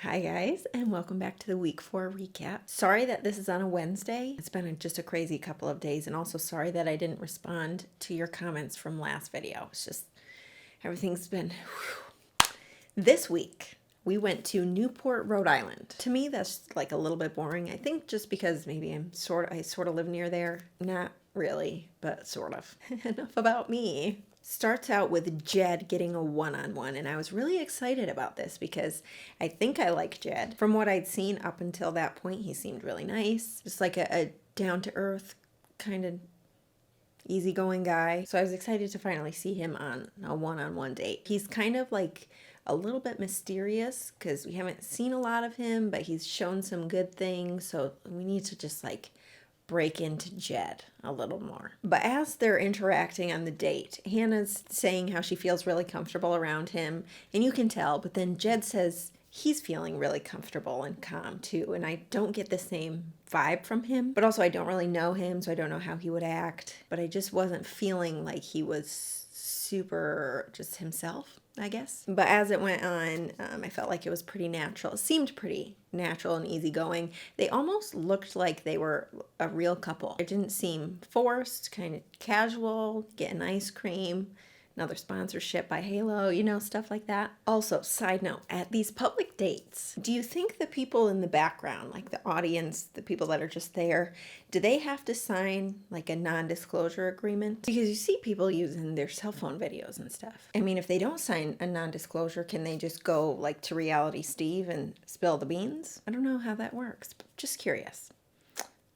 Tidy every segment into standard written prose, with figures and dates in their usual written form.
Hi guys, and welcome back to the week 4 recap. Sorry that this is on a Wednesday. It's been just a crazy couple of days, and also sorry that I didn't respond to your comments from last video. It's just, everything's been... This week, we went to Newport, Rhode Island. To me, that's like a little bit boring. I think just because maybe I sort of live near there. Not really, but sort of. Enough about me. Starts out with Jed getting a one-on-one, and I was really excited about this because I think I like Jed. From what I'd seen up until that point, he seemed really nice. Just like a down-to-earth, kind of easygoing guy. So I was excited to finally see him on a one-on-one date. He's kind of like a little bit mysterious because we haven't seen a lot of him, but he's shown some good things. So we need to just like break into Jed a little more. But as they're interacting on the date, Hannah's saying how she feels really comfortable around him, and you can tell, but then Jed says he's feeling really comfortable and calm too, and I don't get the same vibe from him. But also I don't really know him, so I don't know how he would act, but I just wasn't feeling like he was super just himself, I guess. But as it went on, I felt like it was pretty natural. It seemed pretty natural and easygoing. They almost looked like they were a real couple. It didn't seem forced, kind of casual, getting ice cream, another sponsorship by Halo, you know, stuff like that. Also, side note, at these public dates, do you think the people in the background, like the audience, the people that are just there, do they have to sign like a non-disclosure agreement? Because you see people using their cell phone videos and stuff. I mean, if they don't sign a non-disclosure, can they just go like to Reality Steve and spill the beans? I don't know how that works, but just curious.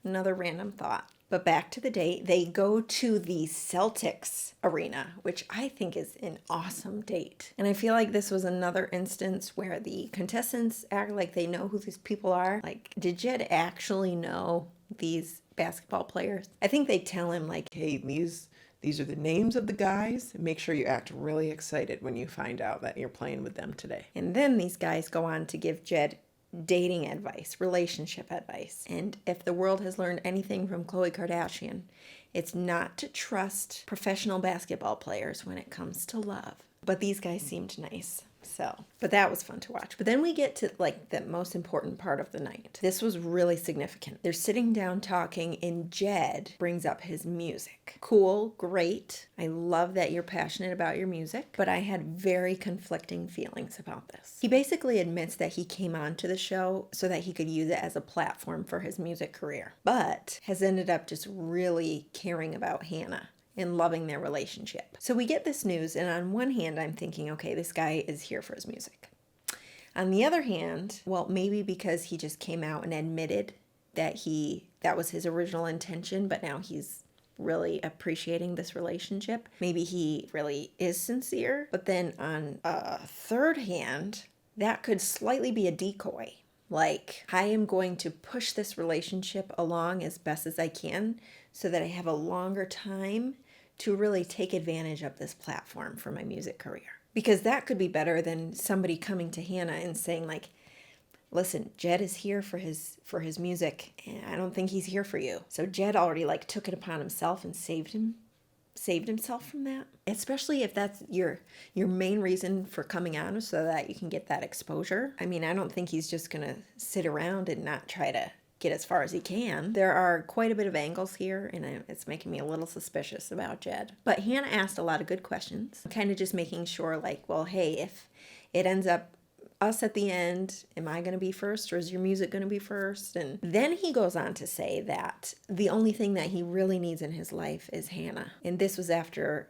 Another random thought. But back to the date, they go to the Celtics arena, which I think is an awesome date. And I feel like this was another instance where the contestants act like they know who these people are. Like, did Jed actually know these basketball players? I think they tell him like, Hey, these are the names of the guys. Make sure you act really excited when you find out that you're playing with them today. And then these guys go on to give Jed dating advice, relationship advice. And if the world has learned anything from Khloe Kardashian, it's not to trust professional basketball players when it comes to love. But these guys seemed nice. But that was fun to watch. But then we get to like the most important part of the night. This was really significant. They're sitting down talking, and Jed brings up his music. Cool, great. I love that you're passionate about your music, but I had very conflicting feelings about this. He basically admits that he came onto the show so that he could use it as a platform for his music career, but has ended up just really caring about Hannah and loving their relationship. So we get this news, and on one hand, I'm thinking, okay, this guy is here for his music. On the other hand, well, maybe because he just came out and admitted that that was his original intention, but now he's really appreciating this relationship. Maybe he really is sincere. But then on a third hand, that could slightly be a decoy. Like, I am going to push this relationship along as best as I can so that I have a longer time to really take advantage of this platform for my music career. Because that could be better than somebody coming to Hannah and saying like, listen, Jed is here for his music, and I don't think he's here for you. So Jed already like took it upon himself and saved himself from that. Especially if that's your main reason for coming on, so that you can get that exposure. I mean, I don't think he's just gonna sit around and not try to get as far as he can. There are quite a bit of angles here, and it's making me a little suspicious about Jed. But Hannah asked a lot of good questions, kind of just making sure like, well, hey, if it ends up us at the end, am I going to be first, or is your music going to be first? And then he goes on to say that the only thing that he really needs in his life is Hannah. And this was after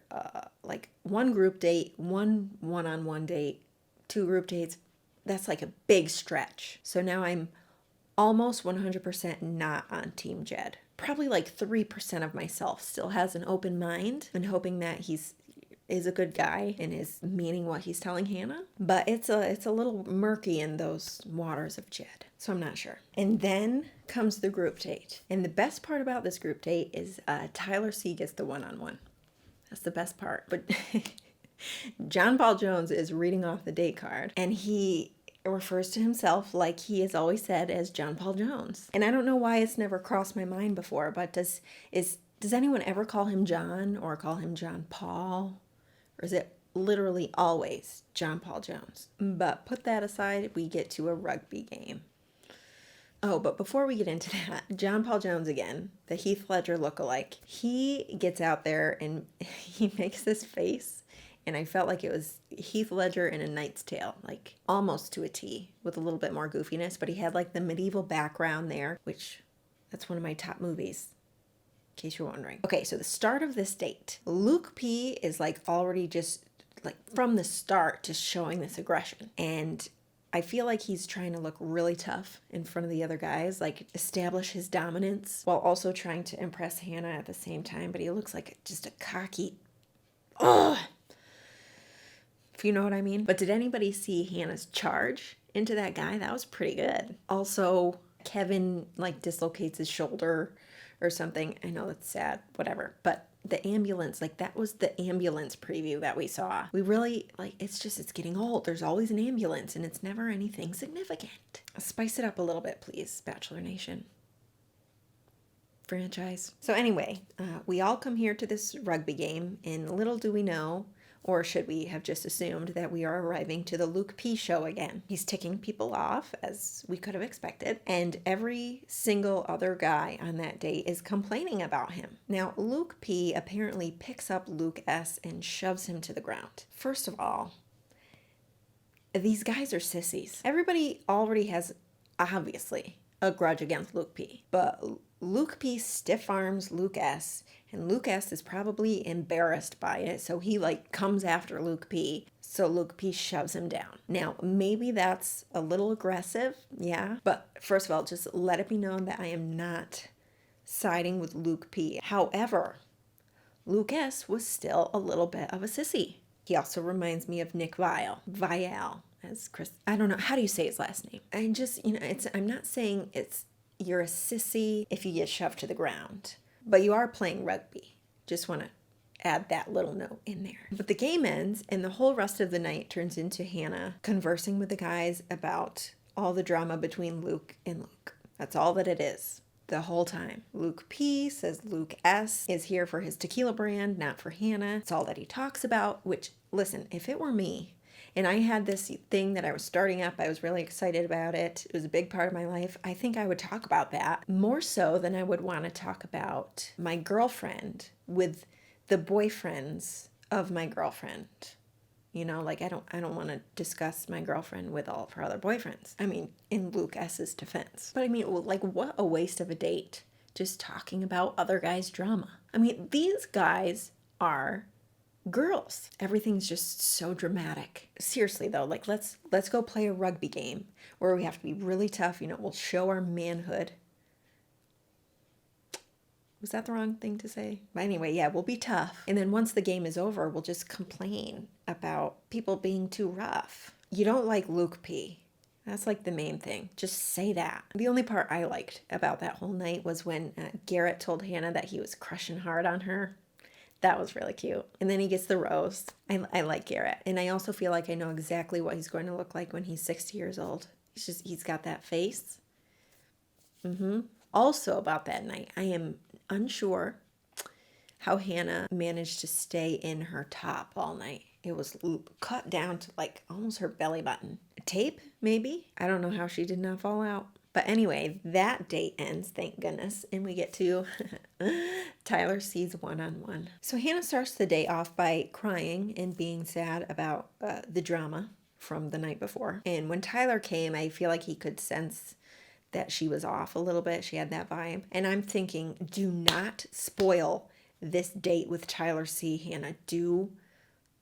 like one group date, one one-on-one date, 2 group dates. That's like a big stretch. So now I'm almost 100% not on Team Jed. Probably like 3% of myself still has an open mind and hoping that he's is a good guy and is meaning what he's telling Hannah. But it's a little murky in those waters of Jed. So I'm not sure. And then comes the group date. And the best part about this group date is Tyler C gets the one-on-one. That's the best part. But John Paul Jones is reading off the date card, and he refers to himself like he has always said as John Paul Jones. And I don't know why it's never crossed my mind before, but does anyone ever call him John or call him John Paul? Or is it literally always John Paul Jones. But put that aside, we get to a rugby game. Oh, but before we get into that, John Paul Jones again, the Heath Ledger lookalike, he gets out there and he makes this face, and I felt like it was Heath Ledger in A Knight's Tale, like almost to a T, with a little bit more goofiness, but he had like the medieval background there, which that's one of my top movies, in case you're wondering. Okay, so the start of this date, Luke P is like already just like from the start just showing this aggression, and I feel like he's trying to look really tough in front of the other guys, like establish his dominance while also trying to impress Hannah at the same time. But he looks like just a cocky, ugh, if you know what I mean. But did anybody see Hannah's charge into that guy? That was pretty good. Also, Kevin like dislocates his shoulder or something. I know that's sad, whatever. But the ambulance, like that was the ambulance preview that we saw. We really, like, it's getting old. There's always an ambulance and it's never anything significant. Spice it up a little bit, please, Bachelor Nation. Franchise. So anyway, we all come here to this rugby game, and little do we know, or should we have just assumed, that we are arriving to the Luke P show again. He's ticking people off, as we could have expected, and every single other guy on that date is complaining about him. Now, Luke P apparently picks up Luke S and shoves him to the ground. First of all, these guys are sissies. Everybody already has, obviously, a grudge against Luke P, but Luke P stiff arms Luke S, and Luke S is probably embarrassed by it, so he like comes after Luke P, so Luke P shoves him down. Now, maybe that's a little aggressive, yeah, but first of all, just let it be known that I am not siding with Luke P. However, Luke S was still a little bit of a sissy. He also reminds me of Nick Vial, as Chris, I don't know, how do you say his last name? I just, I'm not saying you're a sissy if you get shoved to the ground, but you are playing rugby. Just want to add that little note in there. But the game ends, and the whole rest of the night turns into Hannah conversing with the guys about all the drama between Luke and Luke. That's all that it is the whole time. Luke P says Luke S is here for his tequila brand, not for Hannah. It's all that he talks about, which, listen, if it were me, and I had this thing that I was starting up, I was really excited about it, it was a big part of my life, I think I would talk about that more so than I would want to talk about my girlfriend with the boyfriends of my girlfriend. Like I don't want to discuss my girlfriend with all of her other boyfriends. I mean, in Luke S's defense. But I mean, like, what a waste of a date, just talking about other guys' drama. I mean, these guys are girls. Everything's just so dramatic. Seriously though, like let's go play a rugby game where we have to be really tough. We'll show our manhood. Was that the wrong thing to say? But anyway, yeah, we'll be tough. And then once the game is over, we'll just complain about people being too rough. You don't like Luke P. That's like the main thing. Just say that. The only part I liked about that whole night was when Garrett told Hannah that he was crushing hard on her. That was really cute. And then he gets the rose. I like Garrett. And I also feel like I know exactly what he's going to look like when he's 60 years old. He's got that face. Also about that night, I am unsure how Hannah managed to stay in her top all night. It was cut down to like almost her belly button. Tape, maybe? I don't know how she did not fall out. But anyway, that date ends, thank goodness, and we get to Tyler C's one-on-one. So Hannah starts the day off by crying and being sad about the drama from the night before. And when Tyler came, I feel like he could sense that she was off a little bit. She had that vibe. And I'm thinking, do not spoil this date with Tyler C, Hannah. Do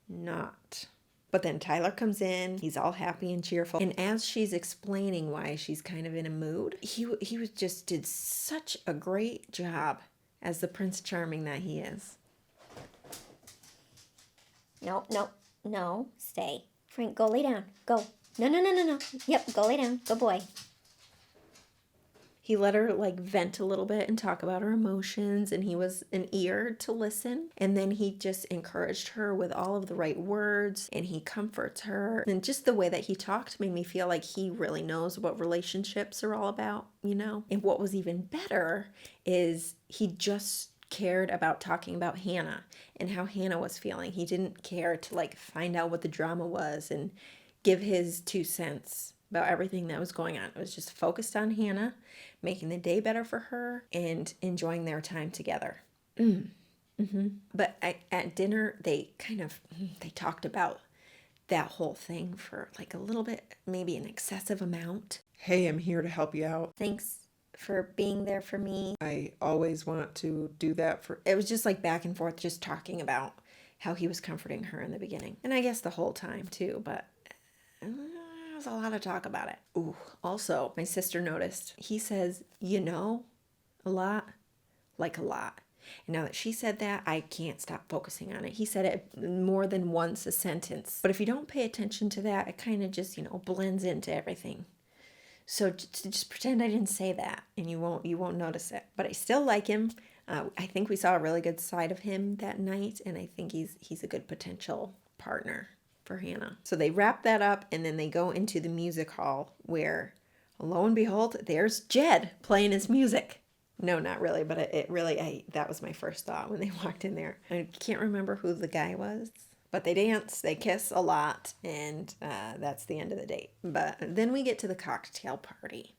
not. But then Tyler comes in, he's all happy and cheerful. And as she's explaining why she's kind of in a mood, he did such a great job as the Prince Charming that he is. No, stay. Frank, go lay down. Go. No. Yep, go lay down. Good boy. He let her like vent a little bit and talk about her emotions, and he was an ear to listen. And then he just encouraged her with all of the right words, and he comforts her. And just the way that he talked made me feel like he really knows what relationships are all about, And what was even better is he just cared about talking about Hannah and how Hannah was feeling. He didn't care to like find out what the drama was and give his 2 cents about everything that was going on. It was just focused on Hannah, making the day better for her and enjoying their time together. But at dinner, they talked about that whole thing for like a little bit, maybe an excessive amount. Hey, I'm here to help you out. Thanks for being there for me. I always want to do that for... It was just like back and forth, just talking about how he was comforting her in the beginning. And I guess the whole time too, but there was a lot of talk about it. Ooh, also, my sister noticed, he says, a lot, like a lot. And now that she said that, I can't stop focusing on it. He said it more than once a sentence. But if you don't pay attention to that, it kind of just, blends into everything. So just pretend I didn't say that, and you won't notice it. But I still like him. I think we saw a really good side of him that night, and I think he's a good potential partner for Hannah. So they wrap that up, and then they go into the music hall where, lo and behold, there's Jed playing his music. No, not really, but that was my first thought when they walked in there. I can't remember who the guy was. But they dance, they kiss a lot, and that's the end of the date. But then we get to the cocktail party.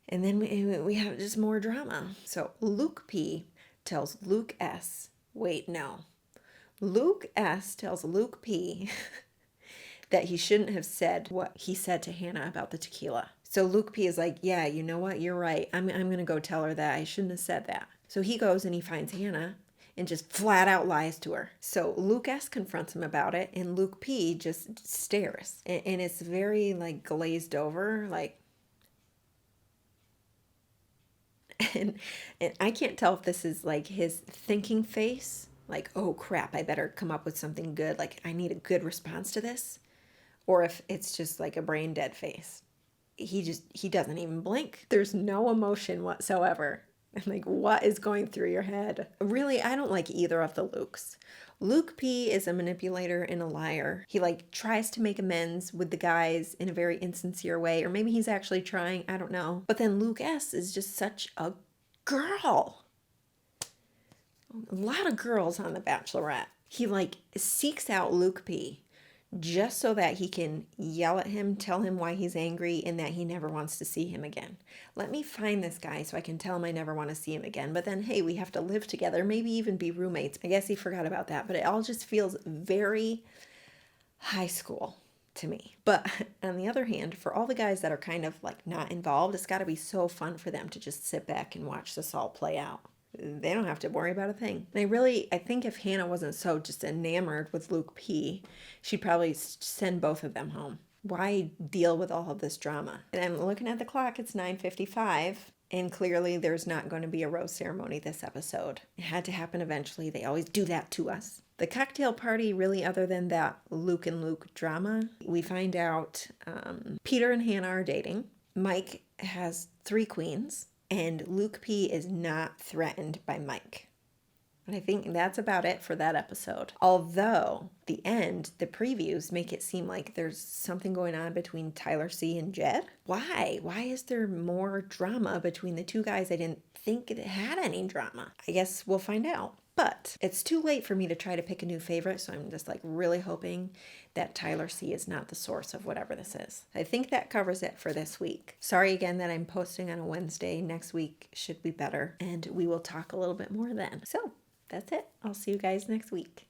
And then we have just more drama. So Luke P tells Luke S. Wait, no. Luke S. tells Luke P that he shouldn't have said what he said to Hannah about the tequila. So Luke P is like, yeah, you know what? You're right. I'm going to go tell her that. I shouldn't have said that. So he goes and he finds Hannah and just flat out lies to her. So Luke S. confronts him about it, and Luke P. just stares. And it's very, like, glazed over, like... And I can't tell if this is, like, his thinking face, like, oh, crap, I better come up with something good, like, I need a good response to this, or if it's just, like, a brain-dead face. He doesn't even blink. There's no emotion whatsoever. I'm like, what is going through your head? Really, I don't like either of the Lukes. Luke P is a manipulator and a liar. He tries to make amends with the guys in a very insincere way, or maybe he's actually trying, I don't know. But then Luke S is just such a girl. A lot of girls on The Bachelorette. He seeks out Luke P just so that he can yell at him, tell him why he's angry, and that he never wants to see him again. Let me find this guy so I can tell him I never want to see him again. But then, hey, we have to live together, maybe even be roommates. I guess he forgot about that, but it all just feels very high school to me. But on the other hand, for all the guys that are kind of not involved, it's got to be so fun for them to just sit back and watch this all play out. They don't have to worry about a thing. And I think if Hannah wasn't so just enamored with Luke P, she'd probably send both of them home. Why deal with all of this drama? And I'm looking at the clock, it's 9:55, and clearly there's not going to be a rose ceremony this episode. It had to happen eventually. They always do that to us. The cocktail party, really, other than that Luke and Luke drama, we find out Peter and Hannah are dating. Mike has 3 queens. And Luke P is not threatened by Mike. And I think that's about it for that episode. Although, the previews make it seem like there's something going on between Tyler C and Jed. Why? Why is there more drama between the two guys? I didn't think it had any drama. I guess we'll find out. But it's too late for me to try to pick a new favorite, so I'm just really hoping that Tyler C is not the source of whatever this is. I think that covers it for this week. Sorry again that I'm posting on a Wednesday. Next week should be better, and we will talk a little bit more then. So that's it. I'll see you guys next week.